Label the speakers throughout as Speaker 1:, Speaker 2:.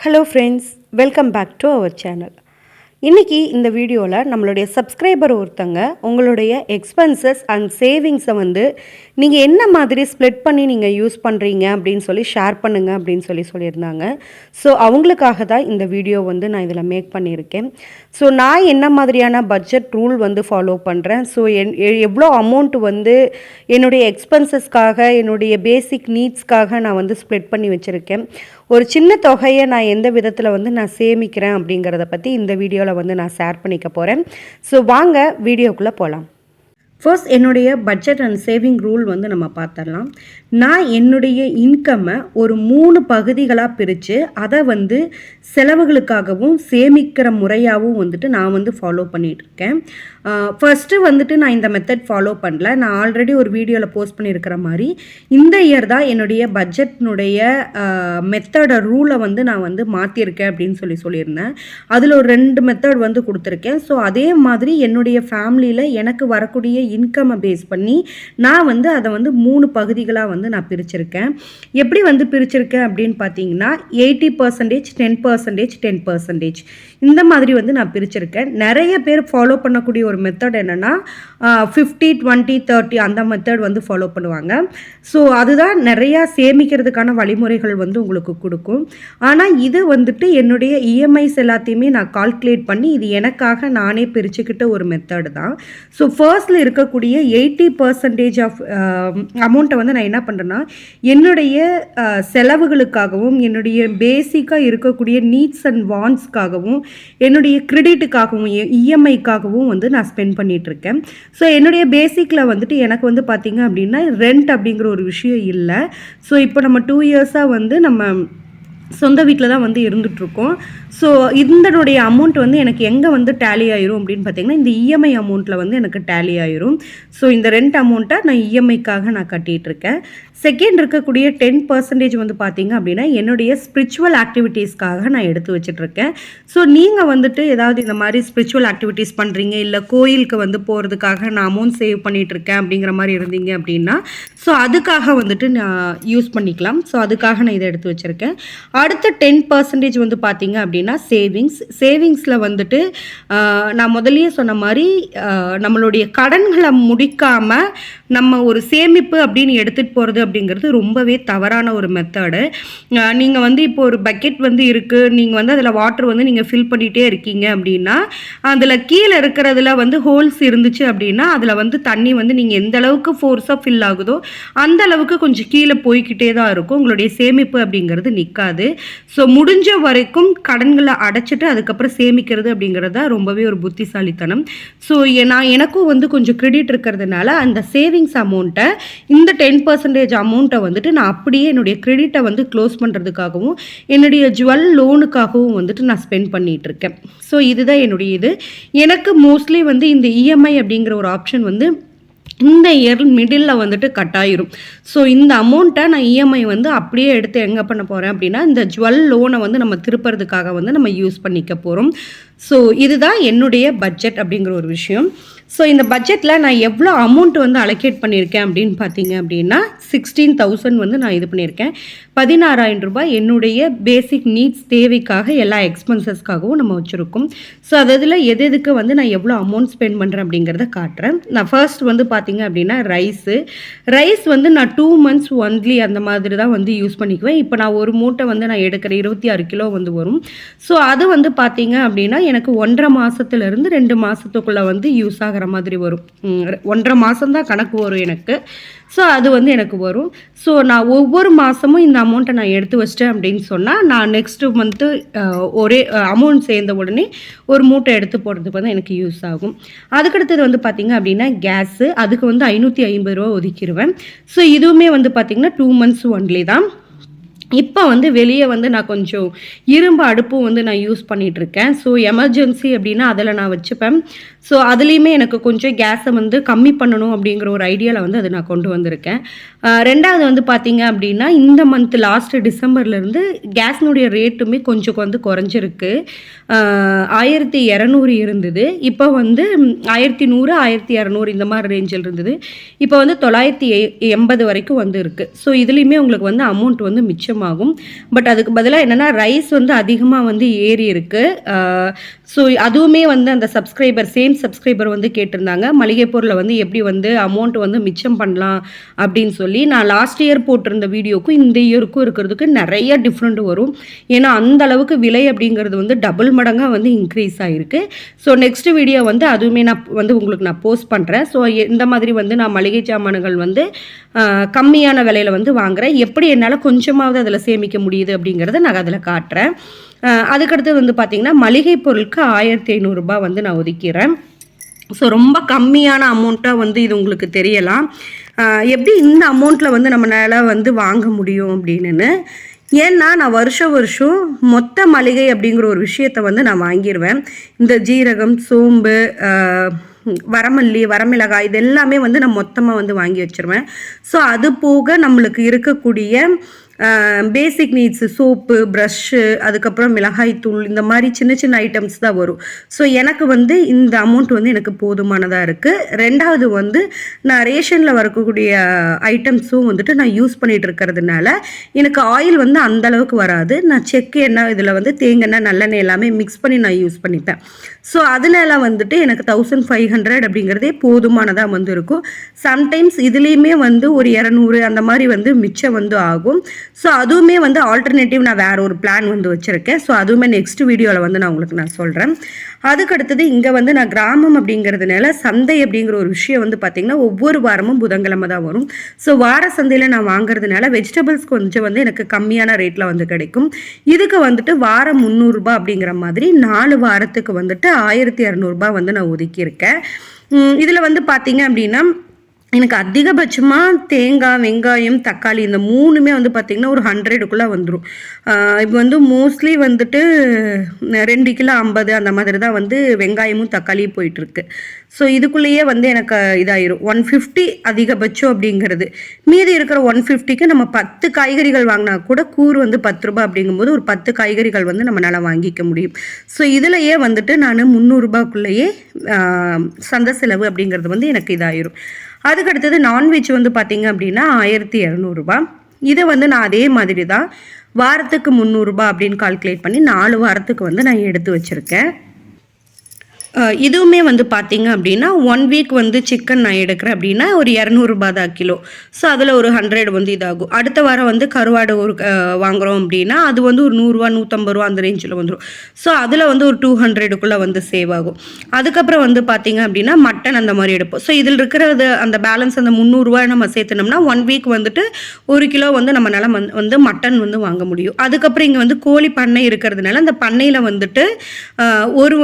Speaker 1: Hello friends, welcome back to our channel. இன்றைக்கி இந்த வீடியோவில் நம்மளுடைய சப்ஸ்கிரைபர் ஒருத்தங்க உங்களுடைய எக்ஸ்பென்சஸ் அண்ட் சேவிங்ஸை நீங்கள் என்ன மாதிரி ஸ்ப்ளிட் பண்ணி நீங்கள் யூஸ் பண்ணுறீங்க அப்படின்னு சொல்லி ஷேர் பண்ணுங்கள் அப்படின்னு சொல்லியிருந்தாங்க. ஸோ அவங்களுக்காக தான் இந்த வீடியோ நான் இதில் மேக் பண்ணியிருக்கேன். ஸோ நான் என்ன மாதிரியான பட்ஜெட் ரூல் ஃபாலோ பண்ணுறேன், ஸோ எவ்வளோ அமௌண்ட் என்னுடைய எக்ஸ்பென்சஸ்க்காக என்னுடைய பேசிக் நீட்ஸ்க்காக நான் ஸ்ப்ளிட் பண்ணி வச்சுருக்கேன். ஒரு சின்ன தொகையை நான் எந்த விதத்தில் நான் சேமிக்கிறேன் அப்படிங்கிறத பற்றி இந்த வீடியோவில் நான் ஷேர் பண்ணிக்க போகிறேன். ஸோ வாங்க வீடியோக்குள்ளே போகலாம். ஃபர்ஸ்ட் என்னுடைய பட்ஜெட் அண்ட் சேவிங் ரூல் நம்ம பார்த்துடலாம். நான் என்னுடைய இன்கம்மை ஒரு 3 பகுதிகளாக பிரித்து அதை செலவுகளுக்காகவும் சேமிக்கிற முறையாகவும் நான் ஃபாலோ பண்ணிகிட்ருக்கேன். ஃபஸ்ட்டு நான் இந்த மெத்தட் ஃபாலோ பண்ணல. நான் ஆல்ரெடி ஒரு வீடியோவில் போஸ்ட் பண்ணியிருக்கிற மாதிரி இந்த இயர் தான் என்னுடைய பட்ஜெட்னுடைய மெத்தட ரூலை நான் மாற்றிருக்கேன் அப்படின்னு சொல்லியிருந்தேன். அதில் ஒரு 2 மெத்தட் கொடுத்துருக்கேன். ஸோ அதே மாதிரி என்னுடைய ஃபேமிலியில் எனக்கு வரக்கூடிய இன்கம்மை பேஸ் பண்ணி நான் அதை 3 பகுதிகளாக நான் பிரிச்சிருக்கேன். எப்படி பிரிச்சிருக்கேன் அப்படின்னு பார்த்தீங்கன்னா 80%, 10%, 10% இந்த மாதிரி நான் பிரிச்சிருக்கேன். நிறைய பேர் ஃபாலோ பண்ணக்கூடிய ஒரு மெத்தட் என்னென்னா 50, 20, 30 அந்த மெத்தட் ஃபாலோ பண்ணுவாங்க. ஸோ அதுதான் நிறையா சேமிக்கிறதுக்கான வழிமுறைகள் உங்களுக்கு கொடுக்கும். ஆனால் இது என்னுடைய இஎம்ஐஸ் எல்லாத்தையுமே நான் கால்குலேட் பண்ணி இது எனக்காக நானே பிரிச்சுக்கிட்ட ஒரு மெத்தடு தான். ஸோ ஃபர்ஸ்டில் இருக்கக்கூடிய 80% ஆஃப் அமௌண்ட்டை நான் என்ன பண்ணுறேன்னா என்னுடைய செலவுகளுக்காகவும் என்னுடைய பேசிக்காக இருக்கக்கூடிய நீட்ஸ் அண்ட் வாண்ட்ஸ்க்காகவும் என்னுடைய கிரெடிட்டுக்காகவும் இஎம்ஐக்காகவும் நான் ஸ்பெண்ட் பண்ணிகிட்ருக்கேன். ஸோ என்னுடைய பேசிக்கில் எனக்கு பார்த்திங்க அப்படின்னா ரெண்ட் அப்படிங்கிற ஒரு விஷயம் இல்லை. ஸோ இப்போ நம்ம 2 இயர்ஸாக நம்ம சொந்த வீட்டில் தான் இருந்துகிட்ருக்கோம். ஸோ இதனுடைய அமௌண்ட் எனக்கு எங்கே டேலி ஆயிரும் அப்படின்னு பார்த்தீங்கன்னா இந்த இஎம்ஐ அமௌண்ட்டில் எனக்கு டேலி ஆயிரும். ஸோ இந்த ரெண்ட் அமௌண்ட்டை நான் இஎம்ஐக்காக நான் கட்டிகிட்ருக்கேன். செகண்ட் இருக்கக்கூடிய 10% பார்த்தீங்க அப்படின்னா என்னுடைய ஸ்பிரிச்சுவல் ஆக்டிவிட்டீஸ்க்காக நான் எடுத்து வச்சிட்ருக்கேன். ஸோ நீங்கள் ஏதாவது இந்த மாதிரி ஸ்பிரிச்சுவல் ஆக்டிவிட்டீஸ் பண்ணுறீங்க, இல்லை கோயிலுக்கு போகிறதுக்காக நான் அமௌண்ட் சேவ் பண்ணிகிட்ருக்கேன் அப்படிங்கிற மாதிரி இருந்தீங்க அப்படின்னா ஸோ அதுக்காக நான் யூஸ் பண்ணிக்கலாம். ஸோ அதுக்காக நான் இதை எடுத்து வச்சுருக்கேன். அடுத்த 10% பார்த்தீங்க அப்படின்னா சேவிங்ஸில் நான் முதலியே சொன்ன மாதிரி நம்மளுடைய கடன்களை முடிக்காமல் நம்ம ஒரு சேமிப்பு அப்படின்னு எடுத்துகிட்டு போகிறது அப்படிங்கிறது ரொம்பவே தவறான ஒரு மெத்தடு. நீங்கள் இப்போ ஒரு பக்கெட் இருக்குது, நீங்கள் அதில் வாட்டர் நீங்கள் ஃபில் பண்ணிகிட்டே இருக்கீங்க அப்படின்னா அதில் கீழே இருக்கிறதுல ஹோல்ஸ் இருந்துச்சு அப்படின்னா அதில் தண்ணி நீங்கள் எந்த அளவுக்கு ஃபோர்ஸாக ஃபில் ஆகுதோ அந்த அளவுக்கு கொஞ்சம் கீழே போய்கிட்டே தான் இருக்கும். உங்களுடைய சேமிப்பு அப்படிங்கிறது நிற்காது. ஸோ முடிஞ்ச வரைக்கும் கடன்களை அடைச்சிட்டு அதுக்கப்புறம் சேமிக்கிறது அப்படிங்கிறத ரொம்பவே ஒரு புத்திசாலித்தனம். ஸோ எனக்கும் கொஞ்சம் கிரெடிட் இருக்கிறதுனால அந்த சேவிங்ஸ் அமௌண்ட்டை இந்த 10% அமௌண்ட்டை நான் அப்படியே என்னுடைய கிரெடிட்டை க்ளோஸ் பண்ணுறதுக்காகவும் என்னுடைய ஜுவல் லோனுக்காகவும் நான் ஸ்பெண்ட் பண்ணிகிட்டு இருக்கேன். ஸோ இதுதான் என்னுடைய இது. எனக்கு மோஸ்ட்லி இந்த இஎம்ஐ அப்படிங்கிற ஒரு ஆப்ஷன் இந்த இயர் மிடில் கட் ஆயிரும். ஸோ இந்த அமௌண்ட்டை நான் இஎம்ஐ அப்படியே எடுத்து எங்கே பண்ண போகிறேன் அப்படின்னா இந்த ஜுவல் லோனை நம்ம திருப்புறதுக்காக நம்ம யூஸ் பண்ணிக்க போகிறோம். ஸோ இதுதான் என்னுடைய பட்ஜெட் அப்படிங்கிற ஒரு விஷயம். ஸோ இந்த பட்ஜெட்டில் நான் எவ்வளோ அமௌண்ட் அலோகேட் பண்ணியிருக்கேன் அப்படின்னு பார்த்தீங்க அப்படின்னா 16,000 நான் இது பண்ணியிருக்கேன். 16,000 ரூபாய் என்னுடைய பேசிக் நீட்ஸ் தேவைக்காக எல்லா எக்ஸ்பென்சஸ்க்காகவும் நம்ம வச்சுருக்கோம். ஸோ அதில் எதுக்கு நான் எவ்வளோ அமௌண்ட் ஸ்பெண்ட் பண்ணுறேன் அப்படிங்கிறத காட்டுறேன். நான் ஃபர்ஸ்ட் பார்த்தீங்க அப்படின்னா ரைஸ் நான் 2 months ஒன்லி அந்த மாதிரி தான் யூஸ் பண்ணிக்குவேன். இப்போ நான் ஒரு மூட்டை நான் எடுக்கிற 26 கிலோ வரும். ஸோ அது பார்த்தீங்க அப்படின்னா எனக்கு 1.5 மாதத்துலேருந்து 2 மாதத்துக்குள்ளே யூஸ் ஆகிற மாதிரி வரும். 1.5 மாதம் தான் கணக்கு வரும் எனக்கு. ஸோ அது எனக்கு வரும். ஸோ நான் ஒவ்வொரு மாதமும் இந்த அமௌண்ட்டை நான் எடுத்து வச்சிட்டேன் அப்படின்னு சொன்னால் நான் நெக்ஸ்ட்டு மந்த்து ஒரே அமௌண்ட் சேர்ந்த உடனே ஒரு மூட்டை எடுத்து போடுறதுக்கு எனக்கு யூஸ் ஆகும். அதுக்கடுத்தது பார்த்திங்க அப்படின்னா கேஸு, அதுக்கு 550 ரூபா ஒதுக்கிடுவேன். ஸோ இதுவுமே பார்த்திங்கன்னா 2 months ஒன்லி தான். இப்போ வெளியே நான் கொஞ்சம் இரும்பு அடுப்பும் நான் யூஸ் பண்ணிகிட்ருக்கேன். ஸோ எமர்ஜென்சி அப்படின்னா அதில் நான் வச்சுப்பேன். ஸோ அதுலேயுமே எனக்கு கொஞ்சம் கேஸை வந்து கம்மி பண்ணணும் அப்படிங்கிற ஒரு ஐடியாவில் வந்து அதை நான் கொண்டு வந்திருக்கேன். ரெண்டாவது வந்து பார்த்தீங்க அப்படின்னா, இந்த மந்த் லாஸ்ட்டு டிசம்பர்லேருந்து கேஸ்னுடைய ரேட்டுமே கொஞ்சம் வந்து குறைஞ்சிருக்கு. 1200 இருந்தது. இப்போ வந்து 1100, 1200 இந்த மாதிரி ரேஞ்சில் இருந்தது. இப்போ வந்து 980 வரைக்கும் வந்து இருக்குது. ஸோ இதுலேயுமே உங்களுக்கு வந்து அமௌண்ட் வந்து மிச்சமாகும். பட் அதுக்கு பதிலாக என்னென்னா ரைஸ் வந்து அதிகமாக வந்து ஏறி இருக்குது. ஸோ அதுவுமே வந்து அந்த சேம் சப்ஸ்கிரைபர் வந்து கேட்டிருந்தாங்க, மளிகை பொருளை வந்து எப்படி வந்து அமௌண்ட் வந்து மிச்சம் பண்ணலாம் அப்படின்னு சொல்லி. நான் லாஸ்ட் இயர் போட்டிருந்த வீடியோக்கும் இந்த இயருக்கும் இருக்கிறதுக்கு நிறைய டிஃப்ரெண்ட் வரும். ஏன்னா அந்த அளவுக்கு விலை அப்படிங்கிறது வந்து டபுள் மடங்காக வந்து இன்க்ரீஸ் ஆகிருக்கு. ஸோ நெக்ஸ்ட் வீடியோ வந்து அதுவுமே நான் வந்து உங்களுக்கு நான் போஸ்ட் பண்ணுறேன். ஸோ இந்த மாதிரி வந்து நான் மளிகை சாமான்கள் வந்து கம்மியான விலையில் வந்து வாங்குகிறேன். எப்படி என்னால் கொஞ்சமாவது அதில் சேமிக்க முடியுது அப்படிங்கிறத நான் அதில் காட்டுறேன். அதுக்கடுத்து வந்து பார்த்திங்கன்னா, மளிகை பொருளுக்கு 1500 வந்து நான் ஒதுக்கிறேன். ஸோ ரொம்ப கம்மியான அமௌண்ட்டாக வந்து இது உங்களுக்கு தெரியலாம். எப்படி இந்த அமௌண்ட்டில் வந்து நம்மளால் வந்து வாங்க முடியும் அப்படின்னு. ஏன்னா நான் வருஷம் மொத்த மளிகை அப்படிங்கிற ஒரு விஷயத்தை வந்து நான் வாங்கிடுவேன். இந்த ஜீரகம், சோம்பு, வரமல்லி, வரமிளகாய் இது எல்லாமே வந்து நான் மொத்தமாக வந்து வாங்கி வச்சுருவேன். ஸோ அது போக நம்மளுக்கு இருக்கக்கூடிய பேசிக் நீட்ஸு சோப்பு, ப்ரஷ்ஷு, அதுக்கப்புறம் மிளகாய்த்தூள், இந்த மாதிரி சின்ன சின்ன ஐட்டம்ஸ் தான் வரும். ஸோ எனக்கு வந்து இந்த அமௌண்ட் வந்து எனக்கு போதுமானதாக இருக்குது. ரெண்டாவது வந்து நான் ரேஷனில் வரக்கூடிய ஐட்டம்ஸும் வந்துட்டு நான் யூஸ் பண்ணிகிட்டு இருக்கிறதுனால எனக்கு ஆயில் வந்து அந்தளவுக்கு வராது. நான் செக்கு எண்ணெய், இதில் வந்து தேங்காய், நல்லெண்ணெய் எல்லாமே மிக்ஸ் பண்ணி நான் யூஸ் பண்ணிப்பேன். ஸோ அதனால வந்துட்டு எனக்கு 1500 அப்படிங்கிறதே போதுமானதாக வந்து இருக்கும். சம்டைம்ஸ் இதுலேயுமே வந்து ஒரு 200 அந்த மாதிரி வந்து மிச்சம் வந்து ஆகும். ஸோ அதுவுமே வந்து ஆல்டர்னேட்டிவ் நான் வேறு ஒரு பிளான் வந்து வச்சுருக்கேன். ஸோ அதுவுமே நெக்ஸ்ட் வீடியோவில் வந்து நான் உங்களுக்கு நான் சொல்கிறேன். அதுக்கடுத்தது இங்கே வந்து நான் கிராமம் அப்படிங்கிறதுனால சந்தை அப்படிங்கிற ஒரு விஷயம் வந்து பார்த்திங்கன்னா ஒவ்வொரு வாரமும் புதன்கிழமை தான் வரும். ஸோ வார சந்தையில் நான் வாங்குறதுனால வெஜிடபிள்ஸ் கொஞ்சம் வந்து எனக்கு கம்மியான ரேட்டில் வந்து கிடைக்கும். இதுக்கு வந்துட்டு வாரம் 300 அப்படிங்கிற மாதிரி 4 வாரத்துக்கு வந்துட்டு 1200 வந்து நான் ஒதுக்கியிருக்கேன். இதில் வந்து பார்த்திங்க அப்படின்னா எனக்கு அதிகபட்சமாக தேங்காய், வெங்காயம், தக்காளி இந்த 3மே வந்து பார்த்திங்கன்னா ஒரு 100க்குள்ளே வந்துடும். இப்போ வந்து மோஸ்ட்லி வந்துட்டு 2 கிலோ 50 அந்த மாதிரி தான் வந்து வெங்காயமும் தக்காளியும் போயிட்டுருக்கு. ஸோ இதுக்குள்ளேயே வந்து எனக்கு இதாயிரும் 150 அதிகபட்சம் அப்படிங்கிறது. மீதி இருக்கிற 150க்கு நம்ம 10 காய்கறிகள் வாங்கினா கூட கூறு வந்து 10 ரூபாய் அப்படிங்கும்போது ஒரு 10 காய்கறிகள் வந்து நம்மளால் வாங்கிக்க முடியும். ஸோ இதிலையே வந்துட்டு நான் 300 சந்தை செலவு அப்படிங்கிறது வந்து எனக்கு இதாயிரும். அதுக்கடுத்தது நான்வெஜ் வந்து பார்த்திங்க அப்படின்னா 1200. இதை வந்து நான் அதே மாதிரி தான் வாரத்துக்கு 300 அப்படின்னு கால்குலேட் பண்ணி 4 வாரத்துக்கு வந்து நான் எடுத்து வச்சுருக்கேன். இதுவுமே வந்து பார்த்திங்க அப்படின்னா 1 வீக் வந்து சிக்கன் நான் எடுக்கிறேன் அப்படின்னா ஒரு 200 தான் கிலோ. ஸோ அதில் ஒரு 100 வந்து இதாகும். அடுத்த வாரம் வந்து கருவாடு ஒரு வாங்குகிறோம் அப்படின்னா அது வந்து ஒரு 100 150 அந்த ரேஞ்சில் வந்துடும். ஸோ அதில் வந்து ஒரு 200க்குள்ளே வந்து சேவ் ஆகும். அதுக்கப்புறம் வந்து பார்த்திங்க அப்படின்னா மட்டன் அந்த மாதிரி எடுப்போம். ஸோ இதில் இருக்கிறது அந்த பேலன்ஸ் அந்த 300 நம்ம சேர்த்துனோம்னா 1 வீக் வந்துட்டு 1 கிலோ வந்து நம்மளால் வந்து மட்டன் வந்து வாங்க முடியும். அதுக்கப்புறம் இங்கே வந்து கோழி பண்ணை இருக்கிறதுனால அந்த பண்ணையில் வந்துட்டு ஒரு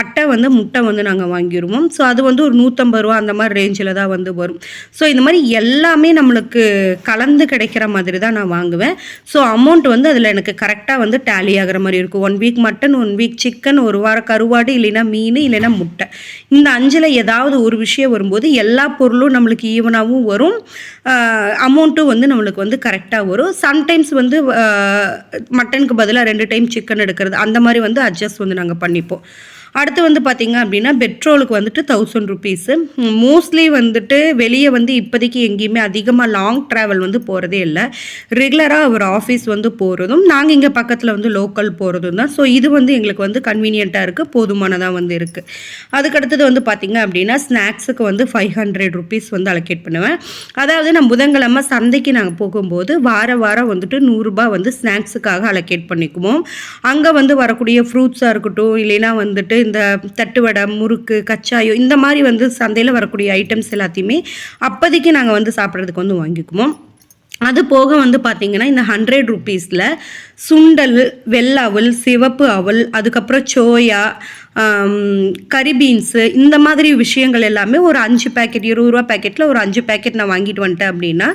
Speaker 1: அட்டை வந்து முட்டை வந்து நாங்கள் வாங்கிடுவோம். ஸோ அது வந்து ஒரு 150 அந்த மாதிரி ரேஞ்சில் தான் வந்து வரும். ஸோ இந்த மாதிரி எல்லாமே நம்மளுக்கு கலந்து கிடைக்கிற மாதிரி தான் நான் வாங்குவேன். ஸோ அமௌண்ட் வந்து அதில் எனக்கு கரெக்டாக வந்து டேலி ஆகிற மாதிரி இருக்கும். 1 வீக் மட்டன், 1 வீக் சிக்கன், ஒரு வாரம் கருவாடு, இல்லைன்னா மீன், இல்லைன்னா முட்டை. இந்த 5ல் ஏதாவது ஒரு விஷயம் வரும்போது எல்லா பொருளும் நம்மளுக்கு ஈவனாகவும் வரும், அமௌண்ட்டும் வந்து நம்மளுக்கு வந்து கரெக்டாக வரும். சம்டைம்ஸ் வந்து மட்டனுக்கு பதிலாக 2 டைம் சிக்கன் எடுக்கிறது அந்த மாதிரி வந்து அட்ஜஸ்ட் வந்து நாங்கள் பண்ணிப்போம். அடுத்து வந்து பார்த்திங்க அப்படின்னா பெட்ரோலுக்கு வந்துட்டு 1000 ருபீஸு. மோஸ்ட்லி வந்துட்டு வெளியே வந்து இப்போதைக்கு எங்கேயுமே அதிகமாக லாங் ட்ராவல் வந்து போகிறதே இல்லை. ரெகுலராக ஒரு ஆஃபீஸ் வந்து போகிறதும் நாங்கள் இங்கே பக்கத்தில் வந்து லோக்கல் போகிறதும் தான். ஸோ இது வந்து எங்களுக்கு வந்து கன்வீனியண்ட்டாக இருக்குது, போதுமானதாக வந்து இருக்குது. அதுக்கடுத்தது வந்து பார்த்திங்க அப்படின்னா ஸ்நாக்ஸுக்கு வந்து 500 ருபீஸ் வந்து அலோகேட் பண்ணுவேன். அதாவது நான் புதன்கிழமை சந்தைக்கு நாங்கள் போகும்போது வாரம் வந்துட்டு 100 வந்து ஸ்நாக்ஸுக்காக அலோகேட் பண்ணிக்குவோம். அங்கே வந்து வரக்கூடிய ஃப்ரூட்ஸாக இருக்கட்டும், இல்லைன்னா வந்துட்டு இந்த தட்டுவடை, முறுக்கு, கச்சாயம் இந்த மாதிரி வந்து சந்தையில் வரக்கூடிய ஐட்டம்ஸ் எல்லாத்தையுமே அப்போதைக்கு நாங்கள் வந்து சாப்பிட்றதுக்கு வந்து வாங்கிக்குவோம். அது போக வந்து பார்த்திங்கன்னா இந்த 100 ருபீஸில் சுண்டல், வெள்ளை அவல், சிவப்பு அவல், அதுக்கப்புறம் சோயா, கறி பீன்ஸு இந்த மாதிரி விஷயங்கள் எல்லாமே ஒரு 5 பேக்கெட் 20 ரூபா பேக்கெட்டில் ஒரு 5 பேக்கெட் நான் வாங்கிட்டு வந்துட்டேன் அப்படின்னா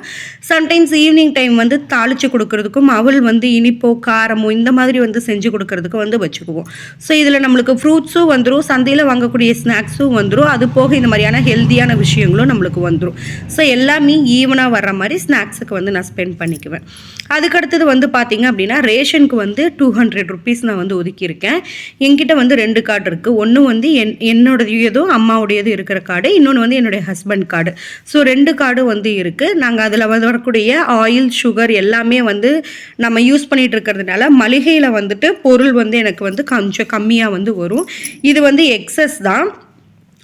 Speaker 1: சம்டைம்ஸ் ஈவினிங் டைம் வந்து தாளித்து கொடுக்கறதுக்கும் அவள் வந்து இனிப்போ காரமோ இந்த மாதிரி வந்து செஞ்சு கொடுக்கறதுக்கு வந்து வச்சுக்குவோம். ஸோ இதில் நம்மளுக்கு ஃப்ரூட்ஸும் வந்துடும், சந்தையில் வாங்கக்கூடிய ஸ்நாக்ஸும் வந்துடும், அது போக இந்த மாதிரியான ஹெல்த்தியான விஷயங்களும் நம்மளுக்கு வந்துடும். ஸோ எல்லாமே ஈவனாக வர்ற மாதிரி ஸ்நாக்ஸுக்கு வந்து நான் ஸ்பெண்ட் பண்ணிக்குவேன். அதுக்கடுத்தது வந்து பார்த்திங்க அப்படின்னா ரேஷனுக்கு வந்து 200 ருபீஸ் நான் வந்து ஒதுக்கியிருக்கேன். என்கிட்ட வந்து 2 கார்டு இருக்குது. ஒன்று வந்து என்னோடையதும் அம்மாவுடையதும் இருக்கிற கார்டு, இன்னொன்று வந்து என்னுடைய ஹஸ்பண்ட் கார்டு. ஸோ 2 கார்டு வந்து இருக்குது. நாங்கள் அதில் வந்து வரக்கூடிய ஆயில் சுகர் எல்லாமே வந்து நம்ம யூஸ் பண்ணிகிட்டு இருக்கிறதுனால மளிகையில் வந்துட்டு பொருள் வந்து எனக்கு வந்து கொஞ்சம் கம்மியாக வந்து வரும். இது வந்து எக்ஸஸ் தான்,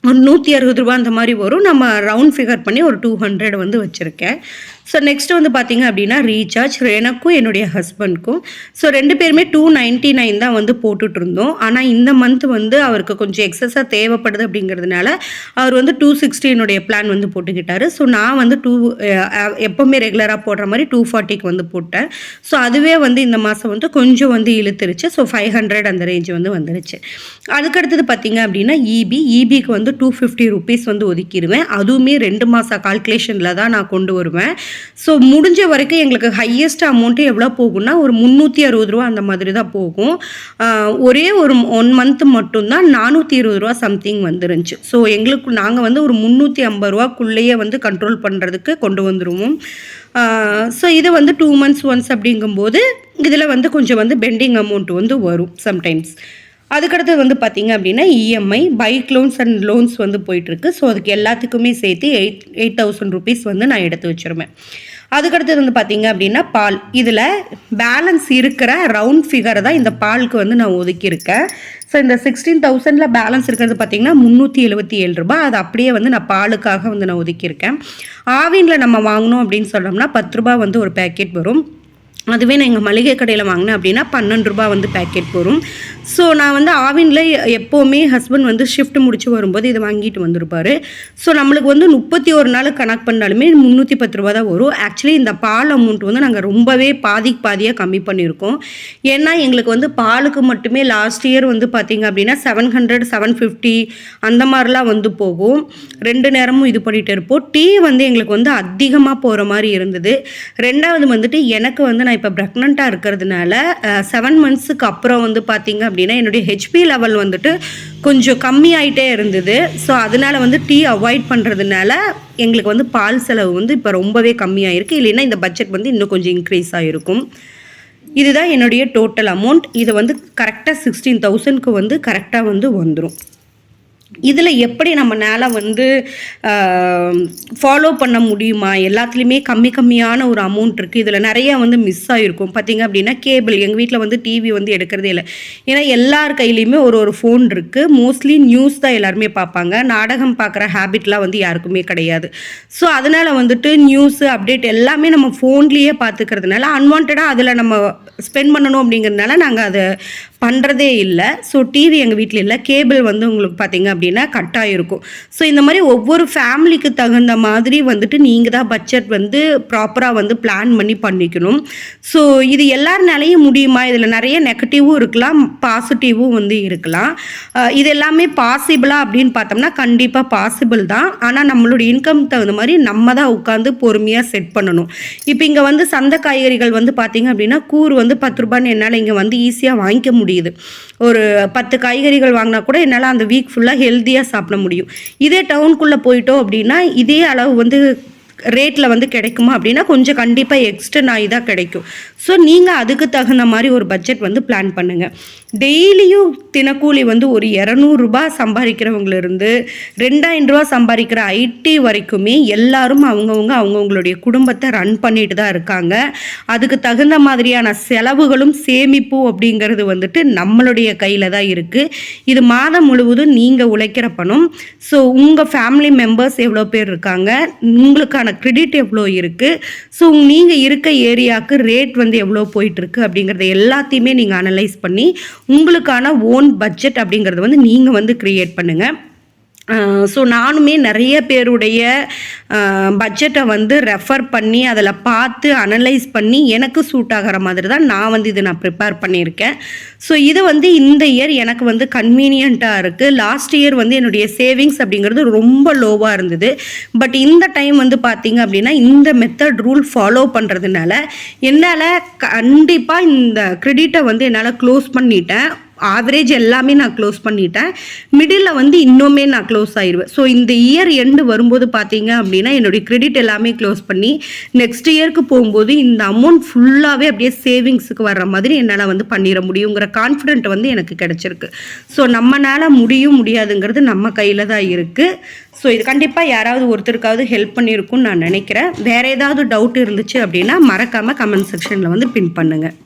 Speaker 1: ஒரு 160 ரூபா அந்த மாதிரி வரும். நம்ம ரவுண்ட் ஃபிகர் பண்ணி ஒரு 200 வந்து வச்சுருக்கேன். ஸோ நெக்ஸ்ட் வந்து பார்த்திங்க அப்படின்னா ரீசார்ஜ் எனக்கும் என்னுடைய ஹஸ்பண்ட்க்கும். ஸோ 2 பேருமே 299 தான் வந்து போட்டுட்ருந்தோம். ஆனால் இந்த மந்த் வந்து அவருக்கு கொஞ்சம் எக்ஸஸாக தேவைப்படுது அப்படிங்கிறதுனால அவர் வந்து 260 என்னுடைய பிளான் வந்து போட்டுக்கிட்டாரு. ஸோ நான் வந்து எப்போவுமே ரெகுலராக போடுற மாதிரி 240க்கு வந்து போட்டேன். ஸோ அதுவே வந்து இந்த மாதம் வந்து கொஞ்சம் வந்து இழுத்துருச்சு. ஸோ 500 அந்த ரேஞ்ச் வந்து வந்துருச்சு. அதுக்கடுத்தது பார்த்திங்க அப்படின்னா இபிக்கு வந்து 250 ருபீஸ் வந்து ஒதுக்கிடுவேன். அதுவுமே 2 மாத கால்குலேஷனில் தான் நான் கொண்டு வருவேன். ஸோ முடிஞ்ச வரைக்கும் எங்களுக்கு ஹையஸ்ட் அமௌண்ட்டு எவ்வளோ போகும்னா ஒரு 360 ரூபா அந்த மாதிரி தான் போகும். ஒரே ஒரு 1 மந்த் மட்டும்தான் 420 ரூபா சம்திங் வந்துருந்துச்சு. ஸோ எங்களுக்கு நாங்கள் வந்து ஒரு 350 ரூபாக்குள்ளேயே வந்து கண்ட்ரோல் பண்ணுறதுக்கு கொண்டு வந்துடுவோம். ஸோ இது வந்து 2 months ஒன்ஸ் அப்படிங்கும்போது இதில் வந்து கொஞ்சம் வந்து பெண்டிங் அமௌண்ட் வந்து வரும் சம்டைம்ஸ். அதுக்கடுத்து வந்து பார்த்திங்க அப்படின்னா EMI bike loans and loans வந்து போயிட்டுருக்கு. ஸோ அதுக்கு எல்லாத்துக்குமே சேர்த்து 8,000 ருபீஸ் வந்து நான் எடுத்து வச்சுருவேன். அதுக்கடுத்தது வந்து பார்த்திங்க அப்படின்னா பால், இதில் பேலன்ஸ் இருக்கிற ரவுண்ட் ஃபிகரை தான் இந்த பாலுக்கு வந்து நான் ஒதுக்கியிருக்கேன். ஸோ இந்த 16,000 பேலன்ஸ் இருக்கிறது பார்த்திங்கன்னா 377 ரூபா. அது அப்படியே வந்து நான் பாலுக்காக வந்து நான் ஒதுக்கியிருக்கேன். ஆவினில் நம்ம வாங்கினோம் அப்படின்னு சொன்னோம்னா 10 ரூபா வந்து ஒரு பேக்கெட் வரும். அதுவே நான் எங்கள் மளிகை கடையில் வாங்கினேன் அப்படின்னா 12 ரூபா வந்து பேக்கெட் வரும். ஸோ நான் வந்து ஆவினில் எப்போவுமே ஹஸ்பண்ட் வந்து ஷிஃப்ட் முடிச்சு வரும்போது இதை வாங்கிட்டு வந்திருப்பார். ஸோ நம்மளுக்கு வந்து 31 நாள் கணக்கு பண்ணாலுமே 310 ரூபா தான் வரும். ஆக்சுவலி இந்த பால் அமௌண்ட் வந்து நாங்கள் ரொம்பவே பாதியாக கம்மி பண்ணியிருக்கோம். ஏன்னா எங்களுக்கு வந்து பாலுக்கு மட்டுமே லாஸ்ட் இயர் வந்து பார்த்திங்க அப்படின்னா 700 750 அந்த மாதிரிலாம் வந்து போகும். 2 நேரமும் இது பண்ணிகிட்டு இருப்போம். டீ வந்து எங்களுக்கு வந்து அதிகமாக போகிற மாதிரி இருந்தது. ரெண்டாவது வந்துட்டு எனக்கு வந்து நான் இப்போ ப்ரெக்னெண்ட்டாக இருக்கிறதுனால 7 monthsக்கு அப்புறம் வந்து பார்த்திங்க அப்படின்னா என்னுடைய ஹெச்பி லெவல் வந்துட்டு கொஞ்சம் கம்மியாயிட்டே இருந்தது. ஸோ அதனால் வந்து டீ அவாய்ட் பண்ணுறதுனால எங்களுக்கு வந்து பால் செலவு வந்து இப்போ ரொம்பவே கம்மியாயிருக்கு. இல்லைன்னா இந்த பட்ஜெட் வந்து இன்னும் கொஞ்சம் இன்க்ரீஸ் ஆகிருக்கும். இதுதான் என்னுடைய டோட்டல் அமௌண்ட். இது வந்து கரெக்டாக 16,000க்கு வந்து கரெக்டாக வந்து வந்துடும். இதில் எப்படி நம்மளால் வந்து ஃபாலோ பண்ண முடியுமா? எல்லாத்துலேயுமே கம்மியான ஒரு அமௌண்ட் இருக்குது. இதில் நிறையா வந்து மிஸ் ஆகிருக்கும். பார்த்திங்க அப்படின்னா கேபிள், எங்கள் வீட்டில் வந்து டிவி வந்து எடுக்கிறதே இல்லை. ஏன்னா எல்லார் கையிலையுமே ஒரு ஃபோன் இருக்குது. மோஸ்ட்லி நியூஸ் தான் எல்லாருமே பார்ப்பாங்க. நாடகம் பார்க்குற ஹேபிட்லாம் வந்து யாருக்குமே கிடையாது. ஸோ அதனால் வந்துட்டு நியூஸு அப்டேட் எல்லாமே நம்ம ஃபோன்லேயே பார்த்துக்கிறதுனால அன்வான்டாக அதில் நம்ம ஸ்பெண்ட் பண்ணணும் அப்படிங்கிறதுனால நாங்கள் அதை பண்ணுறதே இல்லை. ஸோ டிவி எங்கள் வீட்டில் இல்லை. கேபிள் வந்து உங்களுக்கு பார்த்திங்க அப்படின்னா கட்டாக இருக்கும். ஸோ இந்த மாதிரி ஒவ்வொரு ஃபேமிலிக்கு தகுந்த மாதிரி வந்துட்டு நீங்கள் தான் பட்ஜெட் வந்து ப்ராப்பராக வந்து பிளான் பண்ணி பண்ணிக்கணும். ஸோ இது எல்லாருனாலையும் முடியுமா? இதில் நிறைய நெகட்டிவும் இருக்கலாம், பாசிட்டிவும் வந்து இருக்கலாம். இது எல்லாமே பாசிபிளாக அப்படின்னு பார்த்தோம்னா கண்டிப்பாக பாசிபிள் தான். ஆனால் நம்மளுடைய இன்கம் தகுந்த மாதிரி நம்ம தான் உட்காந்து பொறுமையாக செட் பண்ணணும். இப்போ இங்கே வந்து சந்தை காய்கறிகள் வந்து பார்த்திங்க அப்படின்னா கூறு வந்து 10 ரூபான்னு என்னால் இங்கே வந்து ஈஸியாக வாங்கிக்க முடியுது. ஒரு 10 காய்கறிகள் வாங்கினா கூட என்னால் அந்த வீக் ஃபுல்லாக ஹெல்த்தியாக சாப்பிட முடியும். இதே டவுனுக்குள்ளே போயிட்டோம் அப்படின்னா இதே அளவு வந்து ரேட்டில் வந்து கிடைக்குமா அப்படின்னா கொஞ்சம் கண்டிப்பாக எக்ஸ்டர்ன் ஆகி தான் கிடைக்கும். ஸோ நீங்கள் அதுக்கு தகுந்த மாதிரி ஒரு பட்ஜெட் வந்து பிளான் பண்ணுங்கள். டெய்லியும் தினக்கூலி வந்து ஒரு 200 ரூபா சம்பாதிக்கிறவங்களிருந்து 2000 ரூபா சம்பாதிக்கிற ஐடி வரைக்குமே எல்லாரும் அவங்கவுங்களுடைய குடும்பத்தை ரன் பண்ணிட்டு தான் இருக்காங்க. அதுக்கு தகுந்த மாதிரியான செலவுகளும் சேமிப்பும் அப்படிங்கிறது வந்துட்டு நம்மளுடைய கையில் தான் இருக்குது. இது மாதம் முழுவதும் நீங்கள் உழைக்கிற பணம். ஸோ உங்கள் ஃபேமிலி மெம்பர்ஸ் எவ்வளோ பேர் இருக்காங்க, உங்களுக்கான கிரெடிட் எவ்வளோ இருக்குது, ஸோ நீங்கள் இருக்க ஏரியாவுக்கு ரேட் வந்து எவ்வளோ போயிட்டுருக்கு அப்படிங்கிறத எல்லாத்தையுமே நீங்கள் அனலைஸ் பண்ணி உங்களுக்கான ஓன் பட்ஜெட் அப்படிங்கிறத வந்து நீங்கள் வந்து க்ரியேட் பண்ணுங்கள். ஸோ நானுமே நிறைய பேருடைய பட்ஜெட்டை வந்து ரெஃபர் பண்ணி அதில் பார்த்து அனலைஸ் பண்ணி எனக்கு சூட் ஆகிற மாதிரி தான் நான் ப்ரிப்பேர் பண்ணியிருக்கேன். ஸோ இது இந்த இயர் எனக்கு கன்வீனியண்ட்டாக இருக்குது. லாஸ்ட் இயர் என்னுடைய சேவிங்ஸ் அப்படிங்கிறது ரொம்ப லோவாக இருந்தது. பட் இந்த டைம் பார்த்தீங்க அப்படின்னா இந்த மெத்தட் ரூல் ஃபாலோ பண்ணுறதுனால என்னால் கண்டிப்பாக இந்த கிரெடிட்டை என்னால் க்ளோஸ் பண்ணிட்டேன். ஆவரேஜ் எல்லாமே நான் க்ளோஸ் பண்ணிட்டேன். மிடில் இன்னுமே நான் க்ளோஸ் ஆயிடுவேன். ஸோ இந்த இயர் எண்டு வரும்போது பார்த்தீங்க அப்படின்னா என்னுடைய கிரெடிட் எல்லாமே க்ளோஸ் பண்ணி நெக்ஸ்ட் இயருக்கு போகும்போது இந்த அமௌண்ட் ஃபுல்லாகவே அப்படியே சேவிங்ஸுக்கு வர்ற மாதிரி என்னால் பண்ணிட முடியுங்கிற கான்ஃபிடென்ட் எனக்கு கிடைச்சிருக்கு. ஸோ நம்மளால் முடியாதுங்கிறது நம்ம கையில் தான் இருக்குது. ஸோ இது கண்டிப்பாக யாராவது ஒருத்தருக்காவது ஹெல்ப் பண்ணியிருக்கும்னு நான் நினைக்கிறேன். வேறு ஏதாவது டவுட் இருந்துச்சு அப்படின்னா மறக்காமல் கமெண்ட் செக்ஷனில் பின் பண்ணுங்கள்.